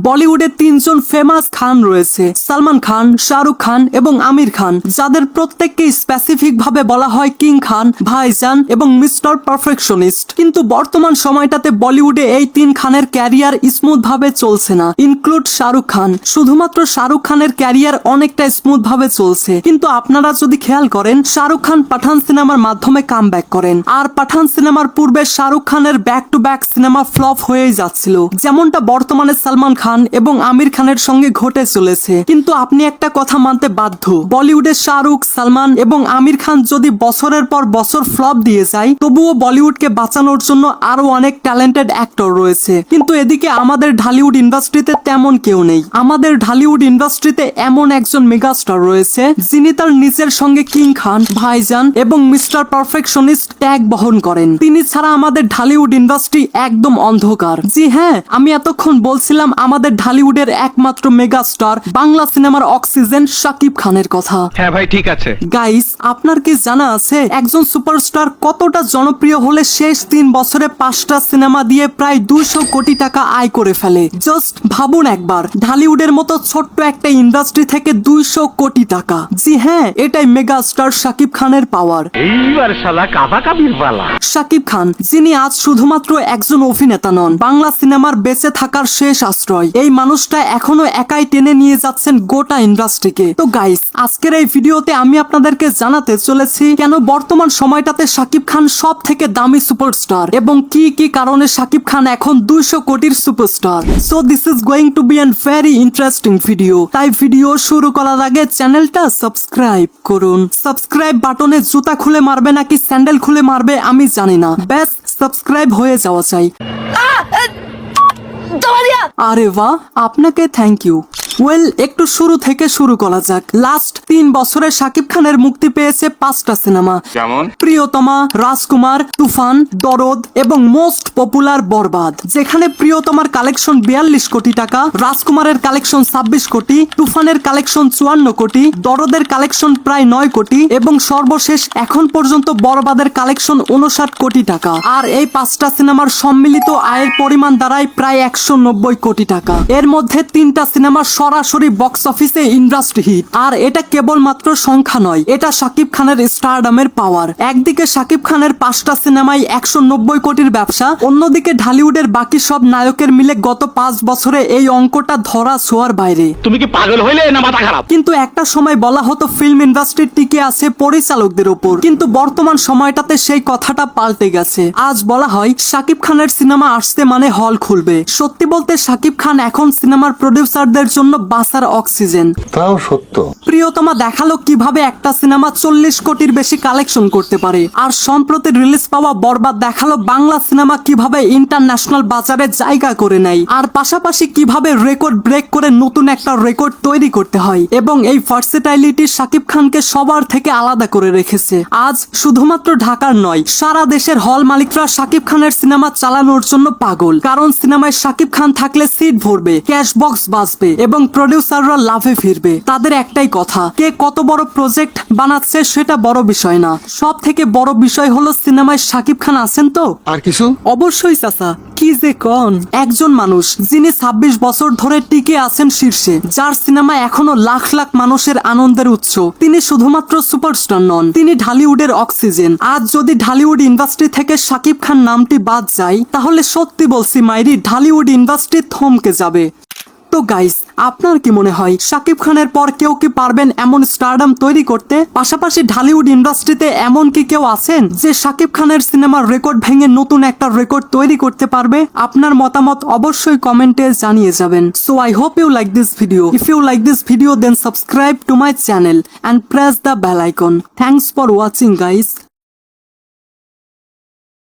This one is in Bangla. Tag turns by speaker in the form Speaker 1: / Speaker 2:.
Speaker 1: বলিউডে তিনজন ফেমাস খান রয়েছে, সালমান খান, শাহরুখ খান এবং আমির খান, যাদের প্রত্যেককে স্পেসিফিক ভাবে বলা হয় কিং খান, ভাইজান এবং মিস্টার পারফেকশনিস্ট। কিন্তু বর্তমান সময়টাতে বলিউডে এই তিন খানের ক্যারিয়ার স্মুথ ভাবে চলছে না, ইনক্লুড শাহরুখ খান। শুধুমাত্র শাহরুখ খানের ক্যারিয়ার অনেকটা স্মুথ ভাবে চলছে, কিন্তু আপনারা যদি খেয়াল করেন, শাহরুখ খান পাঠান সিনেমার মাধ্যমে কামব্যাক করেন, আর পাঠান সিনেমার পূর্বে শাহরুখ খানের back to back cinema flop হয়েই যাচ্ছিল, যেমনটা বর্তমানে সালমান খান এবং আমির খানের সঙ্গে ঘটে চলেছে। কিন্তু আপনি একটা কথা মানতে বাধ্য, বলিউডে শাহরুখ, সালমান এবং আমির খান যদি বছরের পর বছর ফ্লপ দিয়ে যায়, তবুও বলিউডকে বাঁচানোর জন্য আরো অনেক ট্যালেন্টেড অ্যাক্টর রয়েছে। কিন্তু এদিকে আমাদের ঢালিউড ইন্ডাস্ট্রিতে তেমন কেউ নেই। আমাদের ঢালিউড ইন্ডাস্ট্রিতে এমন একজন মেগাস্টার রয়েছে, যিনি তার নিজের সঙ্গে কিং খান, ভাইজান এবং মিস্টার পারফেকশনিস্ট ট্যাগ বহন করেন। তিনি ছাড়া আমাদের ঢালিউড ইন্ডাস্ট্রি একদম অন্ধকার। জি হ্যাঁ, আমি এতক্ষণ বলছিলাম আমাদের ঢালিউডের একমাত্র মেগাস্টার, বাংলা সিনেমার অক্সিজেন শাকিব খানের কথা।
Speaker 2: হ্যাঁ ভাই, ঠিক আছে।
Speaker 1: গাইস, আপনার কি জানা আছে একজন সুপারস্টার কতটা জনপ্রিয় হলে শেষ 3 বছরে 5টা সিনেমা দিয়ে প্রায় 200 কোটি টাকা আয় করে ফেলে? জাস্ট ভাবুন একবার, ঢালিউডের মতো ছোট্ট একটা ইন্ডাস্ট্রি থেকে 200 কোটি টাকা। জি হ্যাঁ, এটাই মেগাস্টার শাকিব খানের পাওয়ার।
Speaker 2: এইবার শালা কাবা কাবির পালা।
Speaker 1: শাকিব খান, যিনি আজ শুধুমাত্র একজন অভিনেতা নন, বাংলা সিনেমার বেঁচে থাকার শেষ আশ্রয়। এই মানুষটা এখনো একাই টেনে নিয়ে যাচ্ছেন গোটা ইন্ডাস্ট্রিকে। তো গাইস, আজকের এই ভিডিওতে আমি আপনাদেরকে জানাতে চলেছি কেন বর্তমান সময়টাতে শাকিব খান সব থেকে দামি সুপারস্টার এবং কি কি কারণে শাকিব খান এখন 200 কোটির superstar. So this is going to be an very interesting video. তাই ভিডিও শুরু করার আগে চ্যানেলটা সাবস্ক্রাইব করুন। সাবস্ক্রাইব বাটনে জুতা খুলে মারবে নাকি স্যান্ডেল খুলে মারবে আমি জানি না, ব্যাস সাবস্ক্রাইব হয়ে যাওয়া চাই। আরে বাহ, আপনাকে থ্যাংক ইউ। ওয়েল, একটু শুরু থেকে শুরু করা যাক। লাস্ট 3 বছরে শাকিব খানের মুক্তি পেয়েছে 5টা সিনেমা, যেমন প্রিয়তমা, রাজকুমার, তুফান, দরদ এবং মোস্ট পপুলার বরবাদ। যেখানে প্রিয়তমার কালেকশন 42 কোটি টাকা, রাজকুমারের কালেকশন 26 কোটি, তুফানের কালেকশন 54 কোটি, দরদের কালেকশন প্রায় 9 কোটি এবং সর্বশেষ এখন পর্যন্ত বরবাদের কালেকশন 59 কোটি টাকা। আর এই 5টা সিনেমার সম্মিলিত আয়ের পরিমাণ দাঁড়ায় প্রায় 190 কোটি টাকা। এর মধ্যে 3টা সিনেমা সরাসরি বক্স অফিসে ইন্ডাস্ট্রি হিট। আর এটা কেবলমাত্র সংখ্যা নয়, এটা শাকিব খানের স্টারডামের পাওয়ার। একদিকে শাকিব খানের 5টা সিনেমায় 190 কোটির ব্যবসা, অন্যদিকে ঢালিউডের বাকি সব নায়কের মিলে গত 5 বছরে এই অঙ্কটা ধরা ছোঁয়ার বাইরে।
Speaker 2: তুমি কি পাগল হইলে না মাথা খারাপ?
Speaker 1: কিন্তু একটা সময় বলা হতো ফিল্ম ইন্ডাস্ট্রি টিকে আছে পরিচালকদের উপর, কিন্তু বর্তমান সময়টাতে সেই কথাটা পাল্টে গেছে। আজ বলা হয় শাকিব খানের সিনেমা আসছে মানে হল খুলবে। সত্যি বলতে শাকিব খান এখন সিনেমার প্রডিউসারদের জন্য বাসার অক্সিজেন।
Speaker 3: তাও সত্য।
Speaker 1: প্রিয়তমা দেখালো কিভাবে একটা সিনেমা 40 কোটির বেশি কালেকশন করতে পারে, আর সম্প্রতি রিলিজ পাওয়া বরবাদ দেখালো বাংলা সিনেমা কিভাবে ইন্টারন্যাশনাল বাজারে জায়গা করে নেয়, আর পাশাপাশি কিভাবে রেকর্ড ব্রেক করে নতুন একটা রেকর্ড তৈরি করতে হয়। এবং এই ভার্সেটাইলিটি শাকিব খানকে সবার থেকে আলাদা করে রেখেছে। আজ শুধুমাত্র ঢাকার নয়, সারা দেশের হল মালিকরা শাকিব খানের সিনেমা চালানোর জন্য পাগল। কারণ সিনেমায় শাকিব খান থাকলে সিট ভরবে, ক্যাশ বক্স বাজবে এবং প্রডিউসাররা লাভে ফিরবে। তাদের একটাই কথা, কে কত বড় প্রজেক্ট বানাচ্ছে সেটা বড় বিষয় না, সব থেকে বড় বিষয় হলো সিনেমায় শাকিব খান আছেন তো।
Speaker 3: আর কিছু?
Speaker 1: অবশ্যই চাচা, কি যে কন। একজন মানুষ যিনি 26 বছর ধরে টিকে আছেন শীর্ষে, যার সিনেমা এখনো লাখ লাখ মানুষের আনন্দের উৎস, তিনি শুধুমাত্র সুপারস্টার নন, তিনি ঢালিউডের অক্সিজেন। আজ যদি ঢালিউড ইন্ডাস্ট্রি থেকে শাকিব খান নামটি বাদ যায়, তাহলে সত্যি বলছি মাইরি, ঢালিউড ইন্ডাস্ট্রি থমকে যাবে। তো গাইস, আপনার কি মনে হয় শাকিব খানের পর কেউ কি পারবেন এমন স্টারডাম তৈরি করতে? পাশাপাশি ঢালিউড ইন্ডাস্ট্রিতে এমন কি কেউ আছেন যে শাকিব খানের সিনেমার রেকর্ড ভেঙে নতুন একটা রেকর্ড তৈরি করতে পারবে? আপনার মতামত অবশ্যই কমেন্টে জানিয়ে যাবেন। So I hope you like this video. If you like this video, then subscribe to my channel and press the bell icon. Thanks for watching guys.